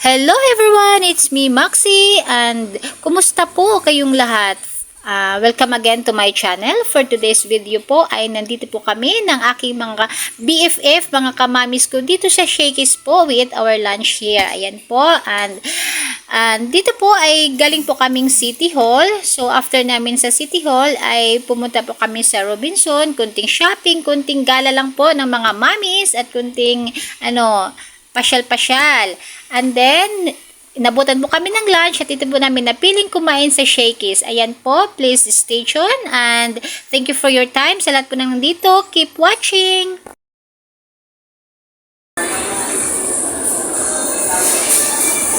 Hello everyone! It's me, Maxi, and kumusta po kayong lahat? Welcome again to my channel. For today's video po ay nandito po kami ng aking mga BFF, mga kamamis ko dito sa Shakey's po with our lunch here. Ayan po. And dito po ay galing po kaming City Hall. So after namin sa City Hall ay pumunta po kami sa Robinson. Kunting shopping, kunting gala lang po ng mga mamis at kunting pasyal-pasyal. And then, inabutan po kami ng lunch at ito po namin napiling kumain sa Shakey's. Ayan po, please stay tuned and thank you for your time. Sa lahat po nang nandito, keep watching!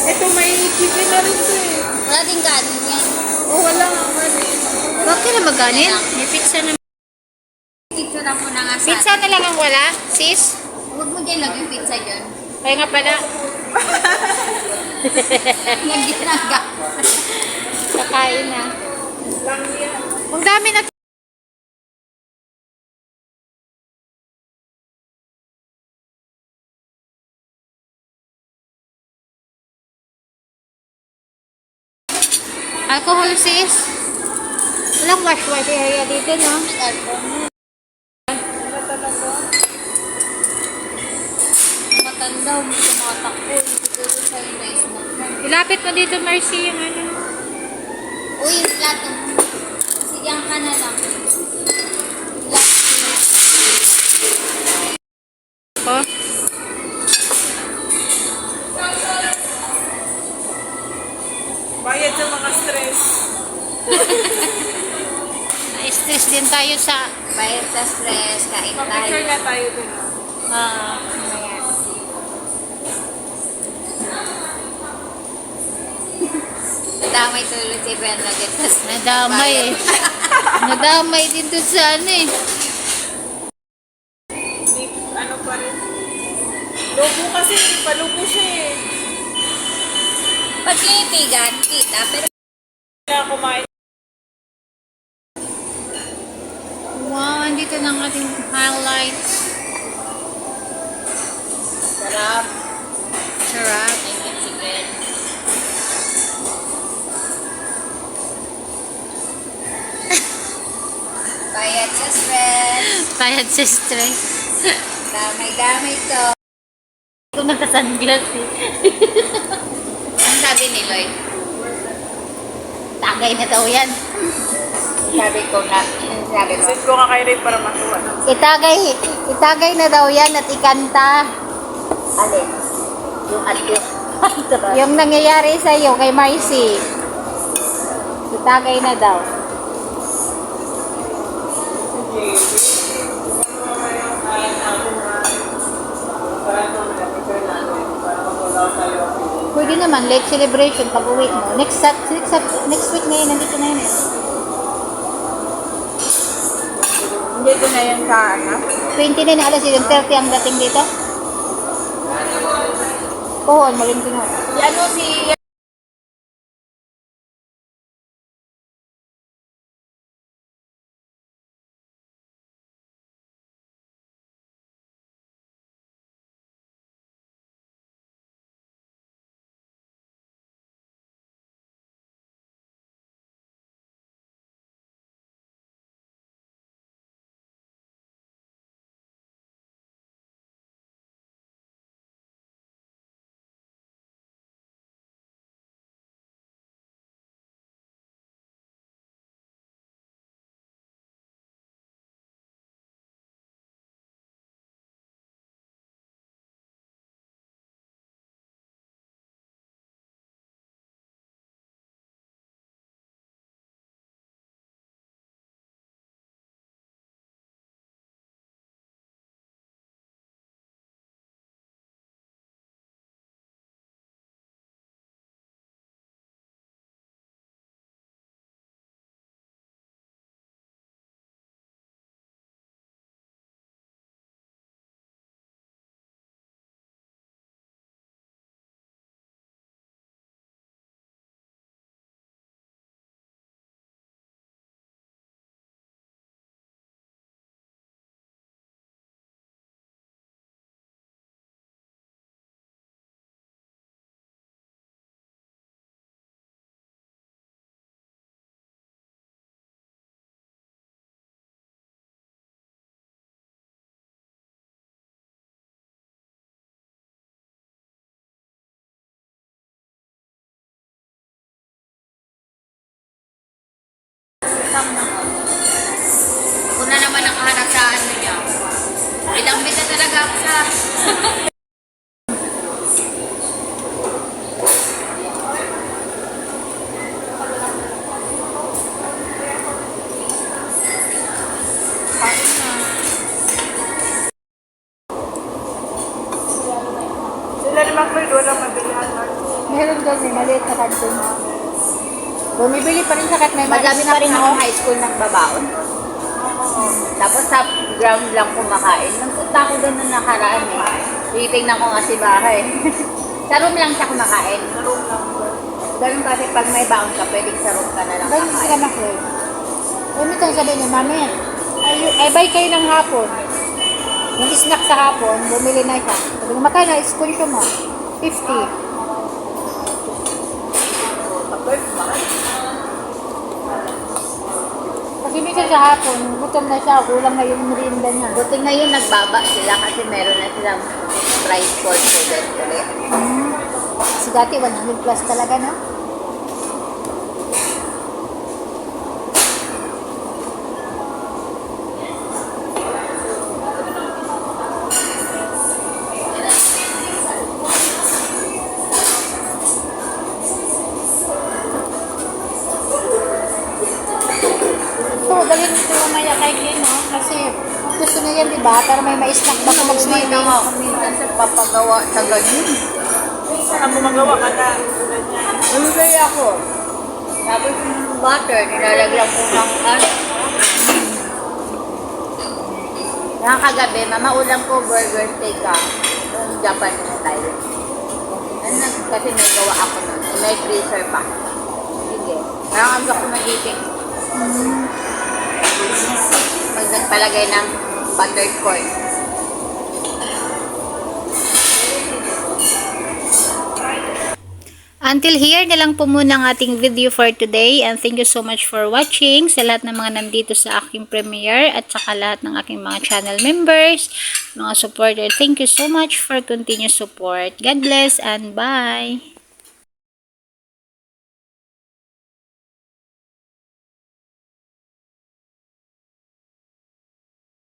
Ito may chicken na rin ito eh. Wala din kanin yan. Oh, wala nga kanin. Bakit na maganin? May pizza na. Pizza na po na nga sa Pizza na lang ang wala, sis? Huwag mo dyan lagyan pizza dyan. Kaya nga pala. Nagdinaga. Kakain na. Lang yan. Ang dami na. Alcohol, sis? Walang wash-wash area dito, no? Wala talaga. Matanda, hindi ko makatakbo. Siguro sa'yo na ismoke mo. Ilapit mo dito, Mercy, yung ano. Uy, yung plato mo. Sigyan ka na lang. Oh. Bayad sa mga stress. Na-stress din tayo sa... Bayad sa stress, kain tayo. Picture nga tayo dun. Ayan. Nadamay tulad si Bernadette. Tas Nadamay eh. Nadamay din dun sa ano eh. Hindi, ano pa rin. Lobo kasi, palubo siya eh. Pag kinitigan, kita. Pero Kaya kumain. Wow, andito na ang ating highlights. sarap. Sarap. Thank you, chicken. Bayad sa stress. Bayad sa stress. Damay-damay to. Hindi ko nakasunglass eh. Ang sabi ni Lloyd? Tagay na daw yan. Sabi ko na, sabi ko, Send ko nga kay Ray para matuwa na. Itagay na daw yan at ikanta. alin? Yung adyo. Yung nangyayari sa iyo kay Marcy. Itagay na daw. Pwede naman, late celebration pag uwi mo. Next week na yun, nandito na yun eh. Hindi ko na yan sa ano. 29 na alas 7:30 ang dating dito. Puhon mo rin kinuha. Ano si Tinda ni McLeod, walang mabilihan. Meron doon, may maliit na kantin. Bumibili pa rin sa kat may Madami pa rin akong high school nagbabaon. Tapos sa ground lang kumakain. Nagpunta ko doon nung nakaraan eh. Titingnan ko nga si bahay. Sa room lang siya kumakain. Ganun kasi pag may baon ka, pwedeng sa room ka na lang Ganyan sila kakain. McLeod. Minsan sabi niya, Mami, ay buy kayo ng hapon. Yung snack sa hapon, bumili na siya. Sabi ko, magkano, iskonsyo mo? 50. Kasi minsan sa hapon, gutom na siya, kulang na yung merienda niya. Buti ngayon nagbaba sila kasi meron na silang price for student ulit. Kasi dati 100 plus talaga, no? Ito, dalhin ito mamaya kay Glenn, no? Kasi gusto niya yan, di ba? Para may ma-snack baka Hindi mag-swimming. na ako minsan sa papagawa sa ganun. Saan mo magawa ka na? Ganyan. Bumibili ako. Tapos yung butter, nilalagyan ko ng ano. Yung kagabi, mama ulam ko burger steak yung Japanese style. Ano, kasi may gawa ako nun. May freezer pa. Sige. Parang ang ako nagising. Pag nagpalagay ng buttered corn. Until here na lang po muna ang ating video for today, and thank you so much for watching sa lahat ng mga nandito sa aking premiere at saka lahat ng aking mga channel members, mga supporter. Thank you so much for continuous support. God bless and bye!